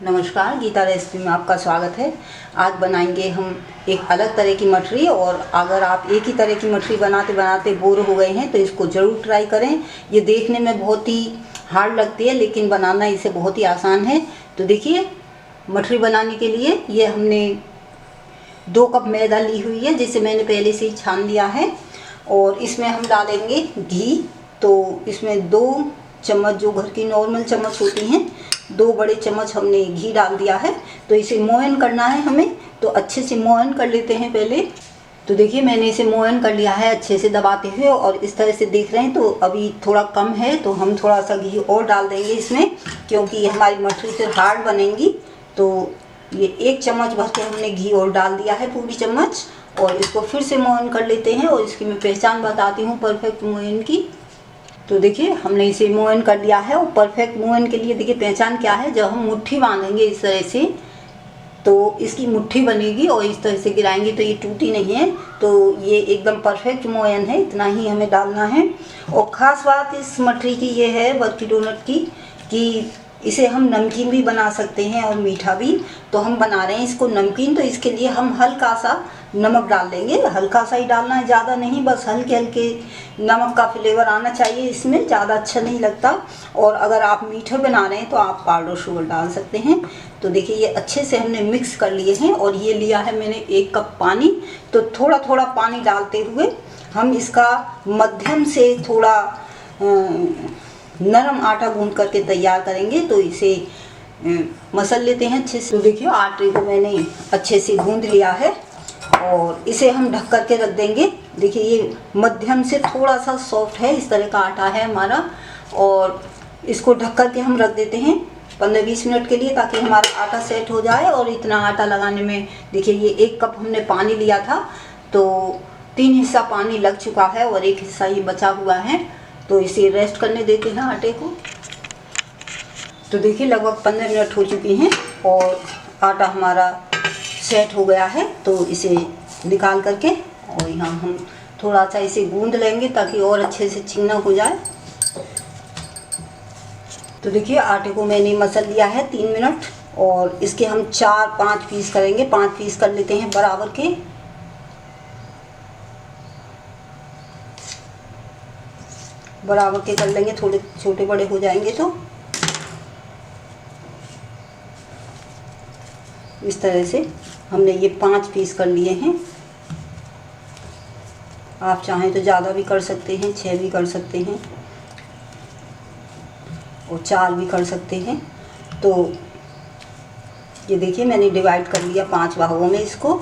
नमस्कार, गीता रेसिपी में आपका स्वागत है। आज बनाएंगे हम एक अलग तरह की मठरी। और अगर आप एक ही तरह की मठरी बनाते बनाते बोर हो गए हैं तो इसको ज़रूर ट्राई करें। ये देखने में बहुत ही हार्ड लगती है लेकिन बनाना इसे बहुत ही आसान है। तो देखिए, मठरी बनाने के लिए ये हमने 2 कप मैदा ली हुई है जिसे मैंने पहले से ही छान लिया है। और इसमें हम डालेंगे घी। तो इसमें 2 चम्मच, जो घर की नॉर्मल चम्मच होती हैं, 2 बड़े चम्मच हमने घी डाल दिया है। तो इसे मोयन करना है हमें, तो अच्छे से मोयन कर लेते हैं पहले। तो देखिए, मैंने इसे मोयन कर लिया है अच्छे से दबाते हुए, और इस तरह से देख रहे हैं। तो अभी थोड़ा कम है तो हम थोड़ा सा घी और डाल देंगे इसमें, क्योंकि हमारी मठरी फिर हार्ड बनेंगी। तो ये 1 चम्मच भर के हमने घी और डाल दिया है, पूरी चम्मच। और इसको फिर से मोयन कर लेते हैं, और इसकी मैं पहचान बताती हूँ परफेक्ट मोयन की। तो देखिए, हमने इसे मोयन कर लिया है। और परफेक्ट मोयन के लिए देखिए पहचान क्या है, जब हम मुट्ठी बांधेंगे इस तरह से तो इसकी मुट्ठी बनेगी, और इस तरह से गिराएंगे तो ये टूटी नहीं है। तो ये एकदम परफेक्ट मोयन है, इतना ही हमें डालना है। और ख़ास बात इस मठरी की ये है, बर्फी डोनट की, कि इसे हम नमकीन भी बना सकते हैं और मीठा भी। तो हम बना रहे हैं इसको नमकीन, तो इसके लिए हम हल्का सा नमक डाल देंगे। हल्का सा ही डालना है, ज़्यादा नहीं, बस हल्के हल्के नमक का फ्लेवर आना चाहिए इसमें, ज़्यादा अच्छा नहीं लगता। और अगर आप मीठे बना रहे हैं तो आप पाउडर शुगर डाल सकते हैं। तो देखिए, ये अच्छे से हमने मिक्स कर लिए हैं। और ये लिया है मैंने 1 कप पानी। तो थोड़ा थोड़ा पानी डालते हुए हम इसका मध्यम से थोड़ा नरम आटा गूंद करके तैयार करेंगे। तो इसे मसल लेते हैं अच्छे से। तो देखिए, आटे को मैंने अच्छे से गूंद लिया है, और इसे हम ढक करके रख देंगे। देखिए, ये मध्यम से थोड़ा सा सॉफ्ट है, इस तरह का आटा है हमारा। और इसको ढक करके हम रख देते हैं 15-20 मिनट के लिए, ताकि हमारा आटा सेट हो जाए। और इतना आटा लगाने में देखिए, ये 1 कप हमने पानी लिया था, तो 3 हिस्सा पानी लग चुका है और 1 हिस्सा ही बचा हुआ है। तो इसे रेस्ट करने देते हैं आटे को। तो देखिए, लगभग 15 मिनट हो चुकी हैं और आटा हमारा सेट हो गया है। तो इसे निकाल करके, और यहाँ हम थोड़ा सा इसे गूंद लेंगे ताकि और अच्छे से चिकना हो जाए। तो देखिए, आटे को मैंने मसल लिया है 3 मिनट, और इसके हम 4-5 पीस करेंगे। 5 पीस कर लेते हैं बराबर के। बराबर के कर लेंगे, थोड़े छोटे बड़े हो जाएंगे। तो इस तरह से हमने ये 5 पीस कर लिए हैं। आप चाहें तो ज़्यादा भी कर सकते हैं, 6 भी कर सकते हैं, और 4 भी कर सकते हैं। तो ये देखिए, मैंने डिवाइड कर लिया 5 भागों में इसको।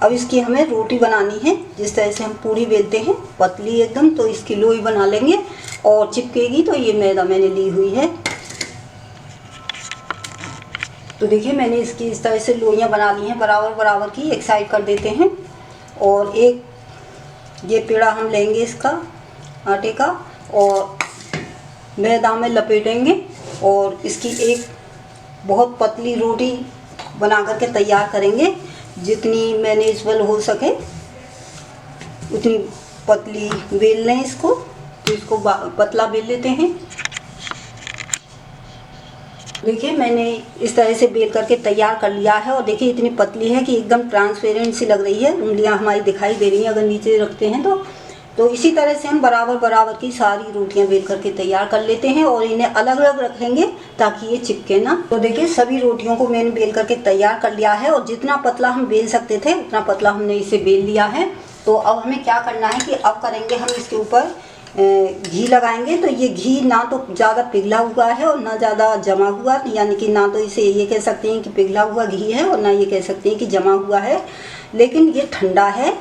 अब इसकी हमें रोटी बनानी है, जिस तरह से हम पूरी बेलते हैं, पतली एकदम। तो इसकी लोई बना लेंगे और चिपकेगी। तो ये मैदा मैंने ली हुई है। तो देखिए, मैंने इसकी इस तरह से लोइयाँ बना ली हैं बराबर बराबर की। एक साइड कर देते हैं, और एक ये पेड़ा हम लेंगे इसका आटे का, और मैदा में लपेटेंगे, और इसकी एक बहुत पतली रोटी बना करके तैयार करेंगे। जितनी मैनेजेबल हो सके उतनी पतली बेल लें इसको। तो इसको पतला बेल लेते हैं। देखिए, मैंने इस तरह से बेल करके तैयार कर लिया है। और देखिए, इतनी पतली है कि एकदम ट्रांसपेरेंट सी लग रही है, उंगलियां हमारी दिखाई दे रही हैं अगर नीचे रखते हैं तो इसी तरह से हम बराबर बराबर की सारी रोटियां बेल करके तैयार कर लेते हैं, और इन्हें अलग अलग रखेंगे ताकि ये चिपके ना। तो देखिए, सभी रोटियों को मैंने बेल करके तैयार कर लिया है, और जितना पतला हम बेल सकते थे उतना पतला हमने इसे बेल लिया है। तो अब हमें क्या करना है कि अब करेंगे हम इसके ऊपर घी लगाएंगे। तो ये घी ना तो ज़्यादा पिघला हुआ है और ना ज़्यादा जमा हुआ, यानी कि ना तो इसे ये कह सकते हैं कि पिघला हुआ घी है, और ना ये कह सकते हैं कि जमा हुआ है। लेकिन ये ठंडा है,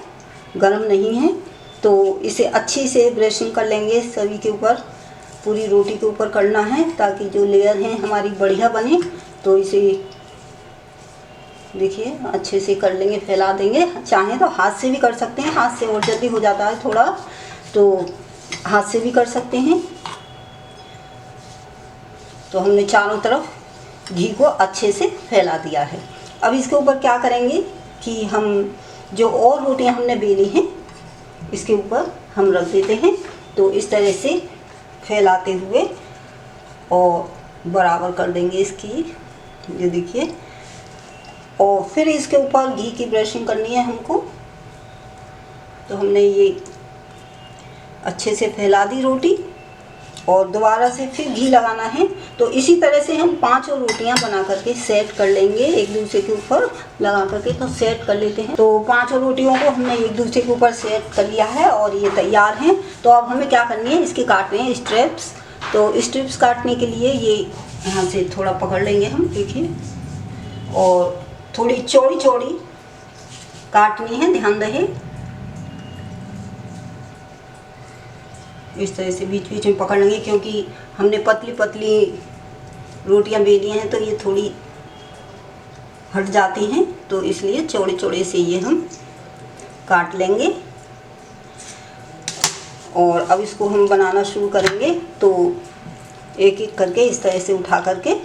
गर्म नहीं है। तो इसे अच्छी से ब्रशिंग कर लेंगे सभी के ऊपर, पूरी रोटी के ऊपर करना है, ताकि जो लेयर हैं हमारी बढ़िया बने। तो इसे देखिए अच्छे से कर लेंगे, फैला देंगे। चाहें तो हाथ से भी कर सकते हैं, हाथ से और जल्दी हो जाता है थोड़ा, तो हाथ से भी कर सकते हैं। तो हमने चारों तरफ घी को अच्छे से फैला दिया है। अब इसके ऊपर क्या करेंगे कि हम जो और रोटियां हमने बेली हैं इसके ऊपर हम रख देते हैं। तो इस तरह से फैलाते हुए और बराबर कर देंगे इसकी ये देखिए। और फिर इसके ऊपर घी की ब्रशिंग करनी है हमको। तो हमने ये अच्छे से फैला दी रोटी और दोबारा से फिर घी लगाना है। तो इसी तरह से हम 5 और रोटियां बना करके सेट कर लेंगे, एक दूसरे के ऊपर लगा करके तो सेट कर लेते हैं। तो 5 और रोटियों को हमने एक दूसरे के ऊपर सेट कर लिया है और ये तैयार हैं। तो अब हमें क्या करनी है, इसके काटने हैं स्ट्रिप्स। तो स्ट्रिप्स काटने के लिए ये यहाँ से थोड़ा पकड़ लेंगे हम, देखिए, और थोड़ी चौड़ी चौड़ी काटनी है, ध्यान रहे। इस तरह से बीच बीच में पकड़ लेंगे, क्योंकि हमने पतली पतली रोटियां बेली हैं तो ये थोड़ी हट जाती हैं, तो इसलिए चौड़े चौड़े से ये हम काट लेंगे। और अब इसको हम बनाना शुरू करेंगे। तो एक एक करके इस तरह से उठा करके,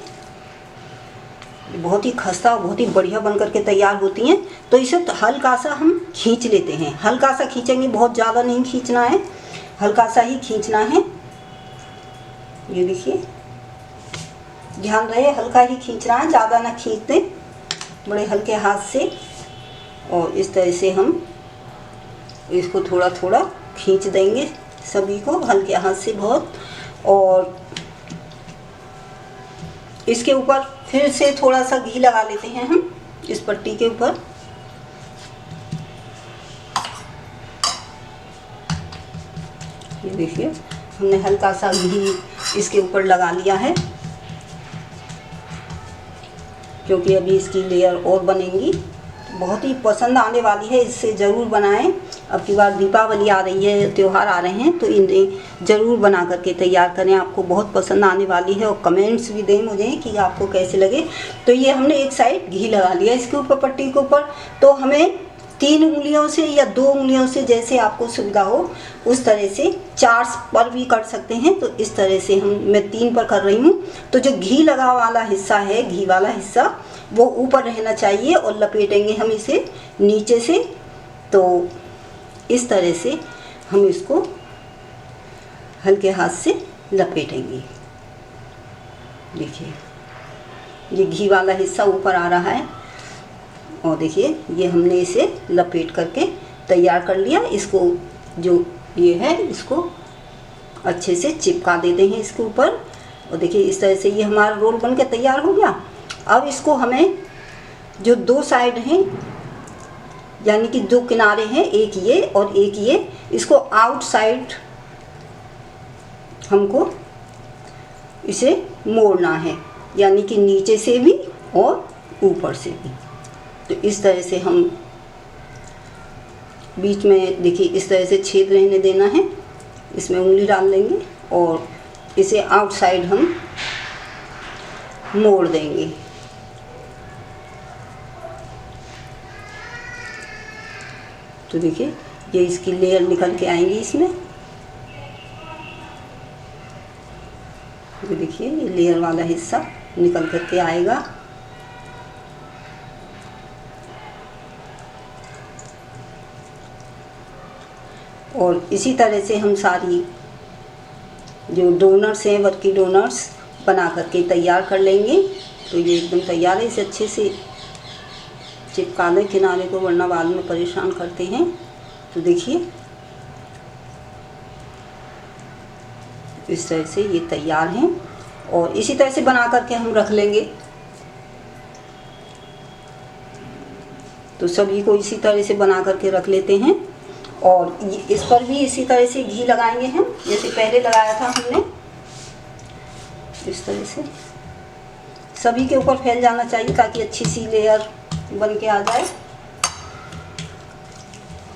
बहुत ही खस्ता और बहुत ही बढ़िया बन करके तैयार होती हैं। तो इसे हल्का सा हम खींच लेते हैं, हल्का सा खींचेंगे, बहुत ज़्यादा नहीं खींचना है, हल्का सा ही खींचना है। ये देखिए, ध्यान रहे, हल्का ही खींचना है, ज़्यादा ना खींच दें, बड़े हल्के हाथ से। और इस तरह से हम इसको थोड़ा थोड़ा खींच देंगे, सभी को हल्के हाथ से बहुत। और इसके ऊपर फिर से थोड़ा सा घी लगा लेते हैं हम इस पट्टी के ऊपर। ये देखिए, हमने हल्का सा घी इसके ऊपर लगा लिया है, क्योंकि अभी इसकी लेयर और बनेंगी। बहुत ही पसंद आने वाली है, इससे ज़रूर बनाएं। अब की बार दीपावली आ रही है, त्यौहार आ रहे हैं, तो इन्हें ज़रूर बना करके तैयार करें, आपको बहुत पसंद आने वाली है। और कमेंट्स भी दें मुझे कि आपको कैसे लगे। तो ये हमने एक साइड घी लगा लिया इसके ऊपर, पट्टी के ऊपर। तो हमें 3 उंगलियों से या 2 उंगलियों से, जैसे आपको सुविधा हो उस तरह से, 4 पर भी कर सकते हैं। तो इस तरह से मैं 3 पर कर रही हूँ। तो जो घी लगा वाला हिस्सा है, घी वाला हिस्सा, वो ऊपर रहना चाहिए और लपेटेंगे हम इसे नीचे से। तो इस तरह से हम इसको हल्के हाथ से लपेटेंगे। देखिए, ये घी वाला हिस्सा ऊपर आ रहा है और देखिए, ये हमने इसे लपेट करके तैयार कर लिया। इसको जो ये है, इसको अच्छे से चिपका देते हैं इसके ऊपर। और देखिए, इस तरह से ये हमारा रोल बन के तैयार हो गया। अब इसको हमें जो 2 साइड हैं, यानी कि 2 किनारे हैं, एक ये और एक ये, इसको आउटसाइड हमको इसे मोड़ना है, यानी कि नीचे से भी और ऊपर से भी। तो इस तरह से हम बीच में, देखिए, इस तरह से छेद रहने देना है, इसमें उंगली डाल लेंगे और इसे आउटसाइड हम मोड़ देंगे। तो देखिए, ये इसकी लेयर निकल के आएंगी इसमें। ये देखिए, ये लेयर वाला हिस्सा निकल करके आएगा। और इसी तरह से हम सारी जो डोनट्स हैं, वर्की डोनट्स, बना करके तैयार कर लेंगे। तो ये एकदम तैयार है, इसे अच्छे से चिपका लें किनारे को, वरना बाद में परेशान करते हैं। तो देखिए, इस तरह से ये तैयार हैं और इसी तरह से बना करके हम रख लेंगे। तो सभी को इसी तरह से बना करके रख लेते हैं। और इस पर भी इसी तरह से घी लगाएंगे हम, जैसे पहले लगाया था हमने। इस तरह से सभी के ऊपर फैल जाना चाहिए ताकि अच्छी सी लेयर बन के आ जाए।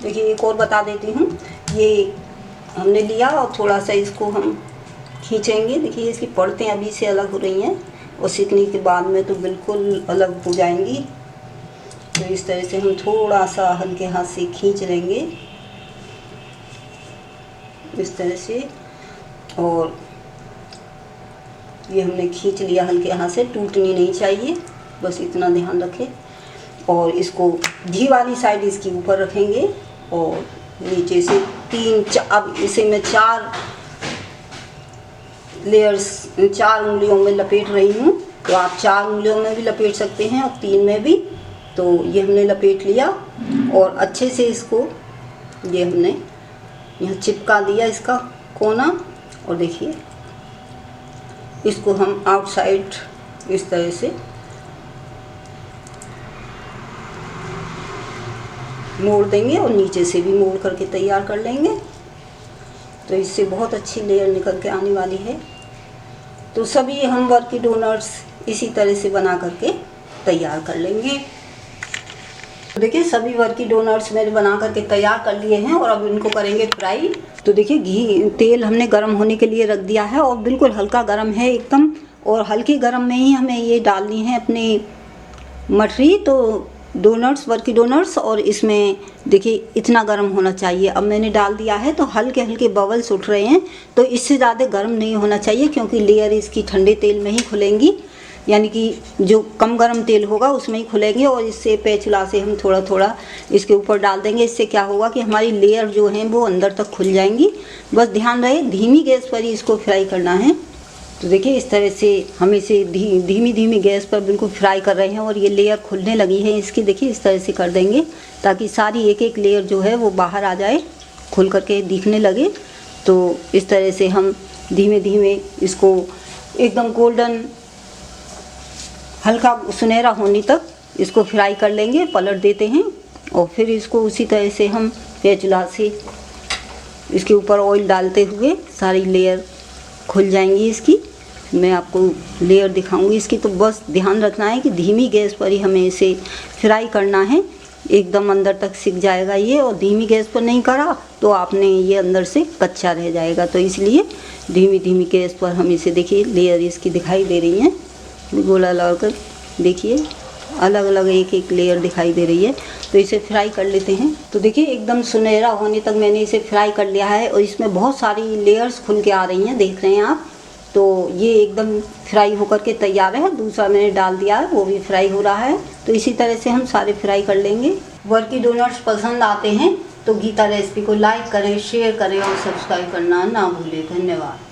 देखिए, एक और बता देती हूँ, ये हमने लिया और थोड़ा सा इसको हम खींचेंगे। देखिए, इसकी परतें अभी से अलग हो रही हैं और सीखने के बाद में तो बिल्कुल अलग हो जाएंगी। तो इस तरह से हम थोड़ा सा हल्के हाथ से खींच लेंगे, इस तरह से। और ये हमने खींच लिया हल्के हाथ से, टूटनी नहीं चाहिए, बस इतना ध्यान रखें। और इसको घी वाली साइड इसके ऊपर रखेंगे और नीचे से 3, अब इसे मैं 4 लेयर्स, 4 उंगलियों में लपेट रही हूँ। तो आप 4 उंगलियों में भी लपेट सकते हैं और 3 में भी। तो ये हमने लपेट लिया और अच्छे से इसको ये हमने यहाँ चिपका दिया इसका कोना। और देखिए इसको हम आउटसाइड इस तरह से मोड़ देंगे और नीचे से भी मोड़ करके तैयार कर लेंगे। तो इससे बहुत अच्छी लेयर निकल के आने वाली है। तो सभी हम वर्की डोनट्स इसी तरह से बना करके तैयार कर लेंगे। तो देखिए सभी वर्की डोनट्स मैंने बना करके तैयार कर लिए हैं और अब इनको करेंगे फ्राई। तो देखिए तेल हमने गर्म होने के लिए रख दिया है और बिल्कुल हल्का गर्म है एकदम, और हल्की गर्म में ही हमें ये डालनी है अपनी मठरी। तो डोनट्स, वर्की डोनट्स, और इसमें देखिए इतना गर्म होना चाहिए। अब मैंने डाल दिया है तो हल्के हल्के बबल्स उठ रहे हैं। तो इससे ज़्यादा गर्म नहीं होना चाहिए क्योंकि लेयर इसकी ठंडे तेल में ही खुलेंगी, यानी कि जो कम गर्म तेल होगा उसमें ही खुलेंगे। और इससे पैचुला से हम थोड़ा थोड़ा इसके ऊपर डाल देंगे। इससे क्या होगा कि हमारी लेयर जो हैं वो अंदर तक खुल जाएंगी। बस ध्यान रहे धीमी गैस पर ही इसको फ्राई करना है। तो देखिए इस तरह से हम इसे धीमी धीमी गैस पर बिल्कुल फ्राई कर रहे हैं और ये लेयर खुलने लगी है इसकी। देखिए इस तरह से कर देंगे ताकि सारी एक एक लेयर जो है वो बाहर आ जाए, खुल करके दिखने लगे। तो इस तरह से हम धीमे धीमे इसको एकदम गोल्डन हल्का सुनहरा होने तक इसको फ्राई कर लेंगे। पलट देते हैं और फिर इसको उसी तरह से हम स्पैचुला से इसके ऊपर ऑयल डालते हुए सारी लेयर खुल जाएंगी इसकी। मैं आपको लेयर दिखाऊंगी इसकी। तो बस ध्यान रखना है कि धीमी गैस पर ही हमें इसे फ्राई करना है, एकदम अंदर तक सिक जाएगा ये। और धीमी गैस पर नहीं करा तो आपने ये अंदर से कच्चा रह जाएगा। तो इसलिए धीमी धीमी गैस पर हम इसे, देखिए लेयर इसकी दिखाई दे रही है गोला लगाकर, देखिए अलग अलग एक एक लेयर दिखाई दे रही है। तो इसे फ्राई कर लेते हैं। तो देखिए एकदम सुनहरा होने तक मैंने इसे फ्राई कर लिया है और इसमें बहुत सारी लेयर्स खुल के आ रही हैं, देख रहे हैं आप। तो ये एकदम फ्राई होकर के तैयार है। दूसरा मैंने डाल दिया है, वो भी फ्राई हो रहा है। तो इसी तरह से हम सारे फ्राई कर लेंगे। वर्की डोनट्स पसंद आते हैं तो गीता रेसिपी को लाइक करें, शेयर करें और सब्सक्राइब करना ना भूलें। धन्यवाद।